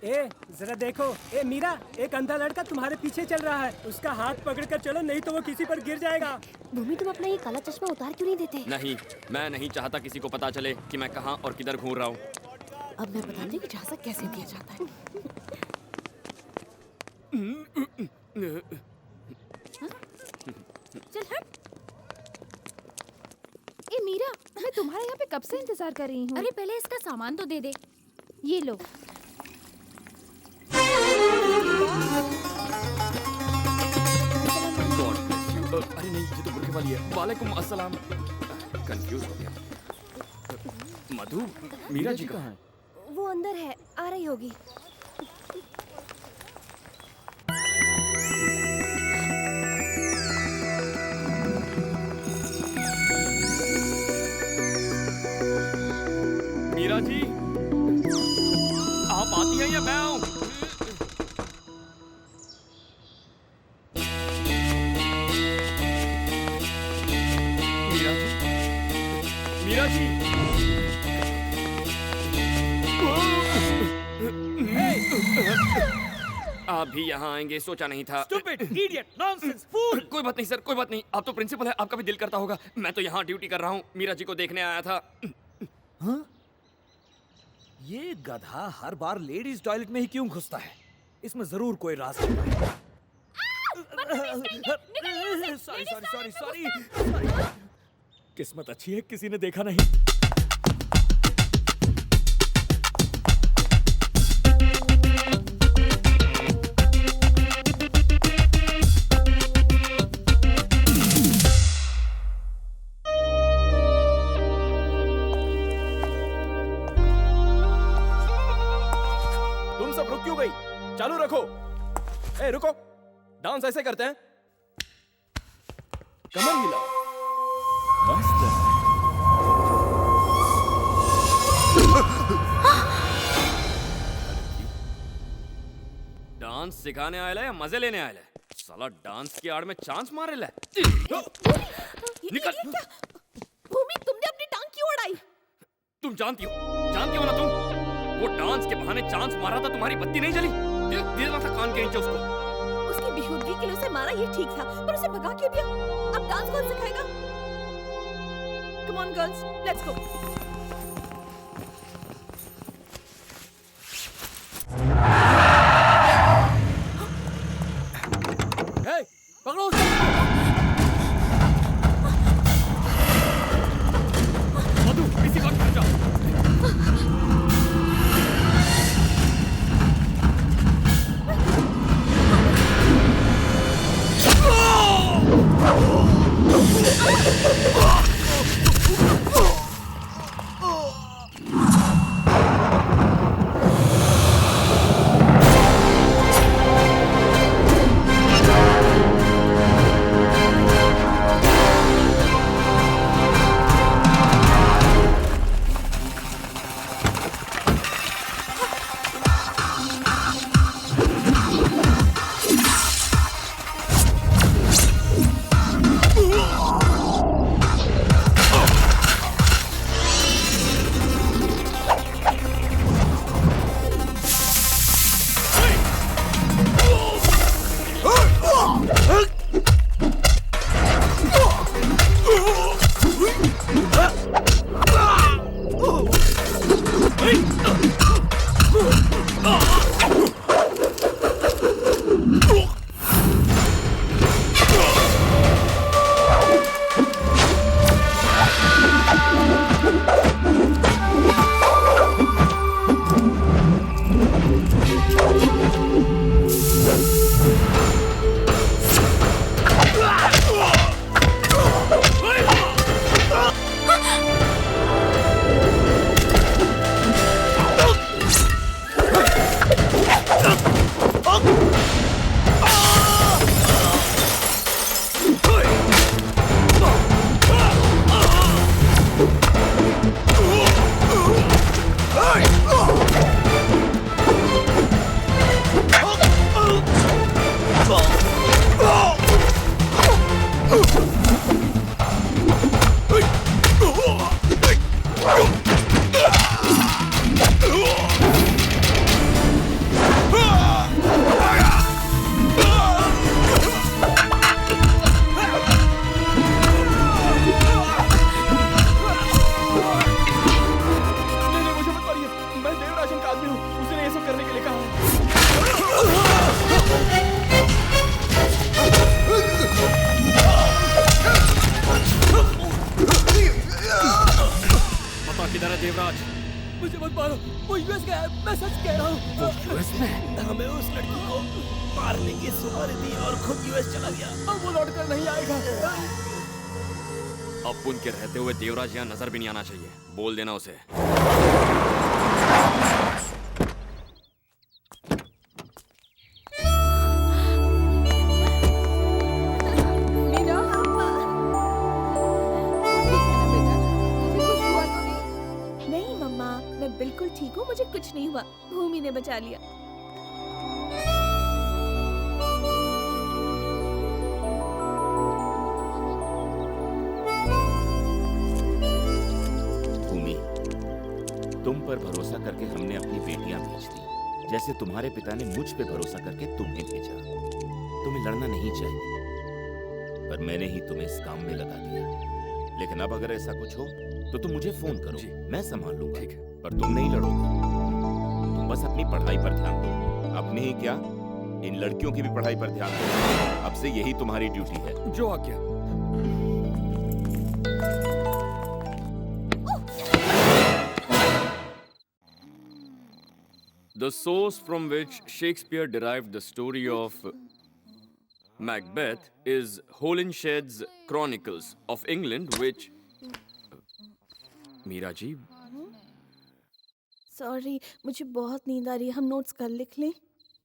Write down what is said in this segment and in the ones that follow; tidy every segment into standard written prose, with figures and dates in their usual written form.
ए जरा देखो, ए मीरा, एक अंधा लड़का तुम्हारे पीछे चल रहा है। उसका हाथ पकड़कर चलो, नहीं तो वो किसी पर गिर जाएगा। भूमि, तुम अपना ये काला चश्मा उतार क्यों नहीं देते? नहीं, मैं नहीं चाहता किसी को पता चले कि मैं कहाँ और किधर घूम रहा हूँ। अब मैं बताती हूँ कि झांसा कैसे दिया जाता है। चल हट। ए मीरा, मैं तुम्हारे यहाँ पे कब से इंतजार कर रही हूँ। अरे पहले इसका सामान तो दे दे। ये लो। अरे नहीं, ये तो बुरखे वाली है। वालेकुम अस्सलाम। कंफ्यूज हो गया। मधु, मीरा जी कहाँ है? वो अंदर है, आ रही होगी। मीरा जी, आप आती हैं या मैं आऊं? मीरा जी, आप भी यहाँ आएंगे सोचा नहीं था। Stupid, idiot, nonsense, fool! कोई बात नहीं सर, कोई बात नहीं। आप तो प्रिंसिपल है, आपका भी दिल करता होगा। मैं तो यहाँ ड्यूटी कर रहा हूँ, मीरा जी को देखने आया था। हाँ? ये गधा हर बार लेडीज टॉयलेट में ही क्यों घुसता है? इसमें जरूर कोई राज है। Sorry sorry sorry sorry. किस्मत अच्छी है, किसी ने देखा नहीं। तुम सब रुक क्यों गई? चालू रखो। ए रुको, डांस ऐसे करते हैं। कमर हिलाओ। मस्त है। डांस सिखाने आया है या मजे लेने आया है? साला डांस की आड़ में चांस मारे ले। निकल। भूमि, तुमने अपनी टांग क्यों उड़ाई? तुम जानती हो ना तुम? वो डांस के बहाने चांस मारा था, तुम्हारी बत्ती नहीं जली? देना था कान के नीचे उसको। उसकी बेहूदगी के लिए उसे मारा ये ठीक था, पर उसे भगा क्यों दिया? अब डांस कौन सिखाएगा? Come on girls, let's go. Hey, पकड़ो। मधु, इसी वक्त घर जाओ। मारो, वो यूएस गया है, मैं सच कह रहा हूँ। वो यूएस में? हमें उस लड़की को मारने की सुपारी दी और खुद यूएस चला गया। अब वो लौट कर नहीं आएगा। अब उनके रहते हुए देवराज यहाँ नजर भी नहीं आना चाहिए। बोल देना उसे। मीरा, ठीक है ना बेटा? तुझे कुछ हुआ तो नहीं? नहीं मम्मा, मैं बिल्कुल ठीक हूँ, मुझे कुछ नहीं हुआ। भूमि ने बचा लिया। भूमि, तुम पर भरोसा करके हमने अपनी बेटियां भेज दी, जैसे तुम्हारे पिता ने मुझ पे भरोसा करके तुम्हें भेजा। तुम्हें लड़ना नहीं चाहिए, पर मैंने ही तुम्हें इस काम में लगा दिया। लेकिन अब अगर ऐसा कुछ हो तो तुम मुझे फोन करो, जी। मैं संभाल लूंगा। ठीक है। पर तुम नहीं लड़ोगे, तुम बस अपनी पढ़ाई पर ध्यान दो। अपनी ही क्या, इन लड़कियों की भी पढ़ाई पर ध्यान दो। अब से यही तुम्हारी ड्यूटी है। जो आज्ञा। The source from which Shakespeare derived the story of Macbeth is Holinshed's Chronicles of England, which Meera ji, sorry, मुझे बहुत नींद आ रही है। हम नोट्स कल लिख लें?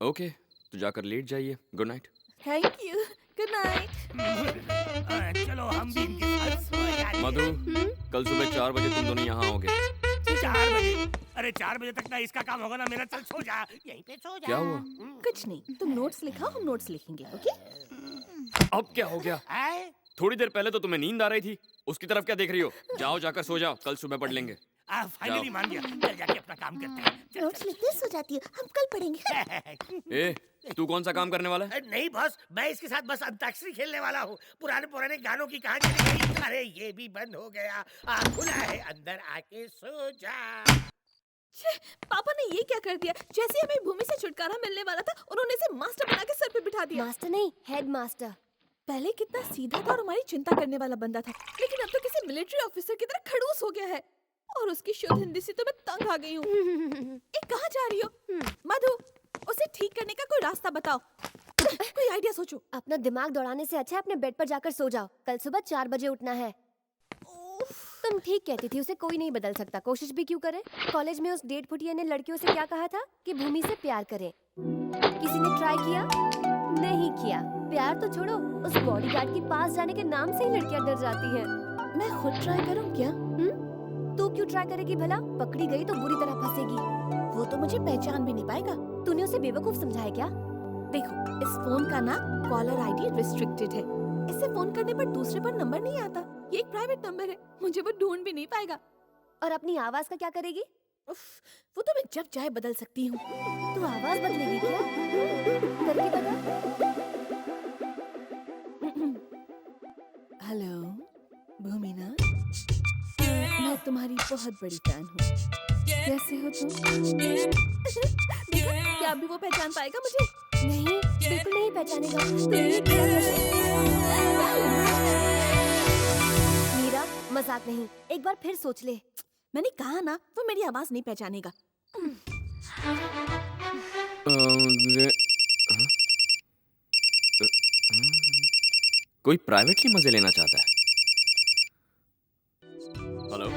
ओके, तो जाकर लेट जाइए। Good night. Thank you. Good night. चलो हम भी इनके साथ सो जाएंगे। मधु, कल सुबह 4 बजे तुम दोनों यहाँ आओगे। 4 बजे? अरे 4 बजे तक ना इसका काम होगा ना मेरा। चल सो जा, यहीं पे सो जा। क्या हुआ? कुछ नहीं, तुम नोट्स लिखाओ, हम नोट्स लिखेंगे। ओके? अब क्या हो गया? आए? थोड़ी देर पहले तो तुम्हें नींद आ रही थी, उसकी तरफ क्या देख रही हो? जाओ, जाकर सो जाओ, कल सुबह पढ़ लेंगे। फाइनली मान गया। चल जाके अपना काम करते हैं। नोट्स लिखते सो जाती हूँ, हम कल पढ़ेंगे। ए, तू कौन सा काम करने वाला है? नहीं बॉस, मैं इसके साथ बस अंताक्षरी खेलने वाला हूँ। पुराने पुराने गानों की कहानी लिखी। अरे ये भी बंद हो गया। खुला है, अंदर आके सो जा। पापा ने ये क्या कर दिया? जैसे हमें भूमि से छुटकारा मिलने वाला था, उन्होंने इसे मास्टर बना के सर पे बिठा दिया। मास्टर नहीं, हेड मास्टर। पहले कितना सीधा था और हमारी चिंता करने वाला बंदा था, लेकिन अब तो किसी मिलिट्री ऑफिसर की तरह खड़ूस हो गया है। और उसकी शुद्ध हिंदी से तो मैं तंग आ गई हूँ। कहाँ जा रही हो? मधु, उसे ठीक करने का कोई रास्ता बताओ। कोई आइडिया सोचो। अपना दिमाग दौड़ाने से अच्छा है अपने बेड पर जाकर सो जाओ। कल सुबह 4 बजे उठना है। तुम ठीक कहती थी, उसे कोई नहीं बदल सकता, कोशिश भी क्यों करे। कॉलेज में उस डेढ़ फुटिया ने लड़कियों से क्या कहा था कि भूमि से प्यार करें। किसी ने ट्राई किया? नहीं किया। प्यार तो छोड़ो, उस बॉडीगार्ड के पास जाने के नाम से ही लड़कियां डर जाती हैं। मैं खुद ट्राई करूँ क्या? तू क्यों ट्राई करेगी भला? पकड़ी गई तो बुरी तरह फंसेगी। वो तो मुझे पहचान भी नहीं पाएगा। तूने उसे बेवकूफ समझा है क्या? देखो, इस फोन का ना कॉलर आईडी रिस्ट्रिक्टेड है। इससे फोन करने पर दूसरे पर नंबर नहीं आता। ये एक प्राइवेट नंबर है, मुझे वो ढूंढ भी नहीं पाएगा। और अपनी आवाज का क्या करेगी? उफ, वो तो मैं जब चाहे बदल सकती हूँ। तू आवाज बदलेगी क्या? करके बता। हेलो भूमिना, मैं तुम्हारी बहुत बड़ी फैन हूँ। कैसे हो तुम? देखो, क्या अभी वो पहचान पाएगा मुझे? नहीं, बिल्कुल नहीं पहचानेगा। तू ये क्या कर रही है? मीरा, मजाक नहीं, एक बार फिर सोच ले। मैंने कहा ना, वो मेरी आवाज नहीं पहचानेगा। कोई प्राइवेटली मजे लेना चाहता है। हेलो,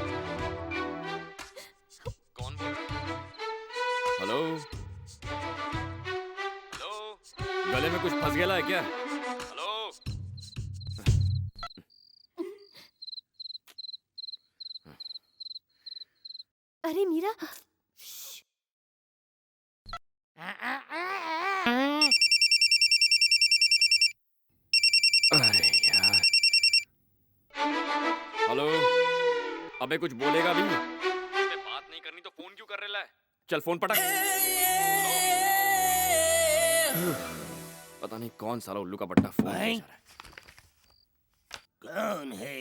कौन बोल रहा है? हेलो, हेलो, गले में कुछ फंस गया है क्या? हेलो, अरे मीरा, अरे यार। हेलो, अबे कुछ बोलेगा भी? अबे बात नहीं करनी तो फोन क्यों कर रहा है? चल फोन पटक। पता नहीं कौन साला उल्लू का बट्टा फोन भाई? कर रहा है। कौन है?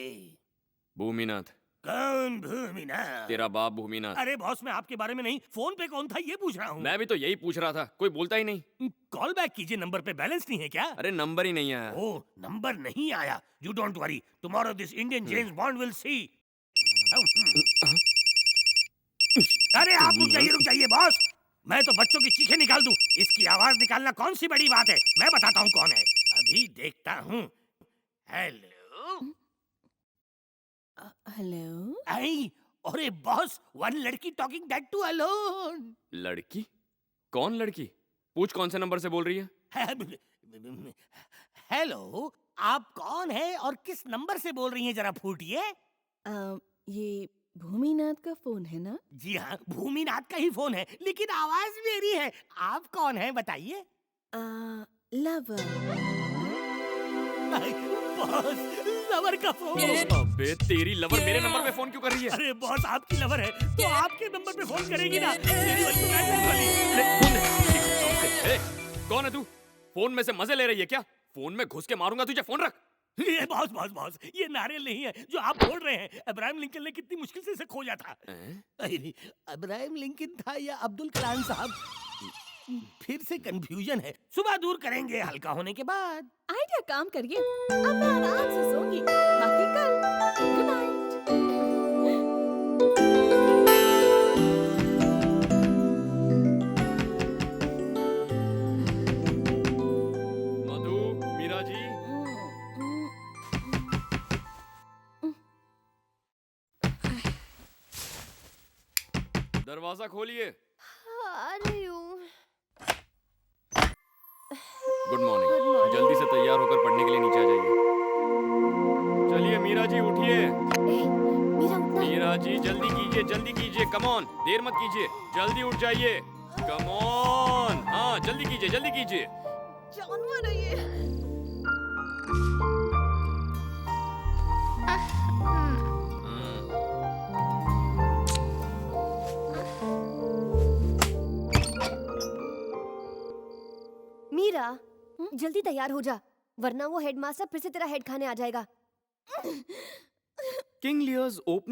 भूमिनाथ, कौन भूमिनाथ? तेरा बाप भूमिनाथ। अरे बॉस, मैं आपके बारे में नहीं, फोन पे कौन था ये पूछ रहा हूँ। मैं भी तो यही पूछ रहा था, कोई बोलता ही नहीं। कॉल बैक कीजिए, नंबर पे बैलेंस नहीं है क्या? अरे नंबर ही नहीं आया। ओह, नंबर नहीं आया। You don't worry, tomorrow this Indian James bond will see. अरे आप रुक जाइए बॉस। मैं तो बच्चों की चीखें निकाल दूं, इसकी आवाज निकालना कौन सी बड़ी बात है। मैं बताता हूँ कौन है, अभी देखता हूँ। हेलो। हेलो। आई, अरे बॉस, वन लड़की टॉकिंग दैट टू अलोन। लड़की? कौन लड़की? पूछ कौन से नंबर से बोल रही है? हेलो, आप कौन है और किस नंबर से बोल रही हैं, जरा फूटिए। ये भूमिनाथ का फोन है ना? जी हाँ, भूमिनाथ का ही फोन है, लेकिन आवाज मेरी है। आप कौन है बताइए? लवर। बॉस, लवर का फोन। अबे तेरी लवर मेरे नंबर पे फोन क्यों कर रही है? अरे बॉस, आपकी लवर है तो आपके नंबर पे फोन करेगी ना। मेरी वाली तो मैसेज वाली। ले, फोन दे। ए, कौन है तू? फोन में से मजे ले रही है क्या? फोन में घुस के मारूंगा तुझे, फोन रख। ये बॉस, ये नारियल नहीं है जो आप फोड़ रहे हैं। अब्राहम लिंकन ने कितनी मुश्किल से इसे खोजा था। अरे, अब्राहम लिंकन था या अब्दुल कलाम साहब, फिर से कंफ्यूजन है। सुबह दूर करेंगे हल्का होने के बाद। आइडिया काम करिए, अब मैं आराम से सोऊंगी, बाकी कल। Good night. मधु, मीरा जी, दरवाजा खोलिए। आ रही हूँ। Good morning. जल्दी से तैयार होकर पढ़ने के लिए नीचे आ जाइए। चलिए मीरा जी उठिए। मीरा उठना। मीरा जी जल्दी कीजिए, कम ऑन, देर मत कीजिए, जल्दी उठ जाइए, कम ऑन। हाँ जल्दी कीजिए। जानवर है ये। मीरा, जल्दी तैयार हो जा, वरना वो हेडमास्टर फिर से तेरा हेड खाने आ जाएगा। King लियर्स opening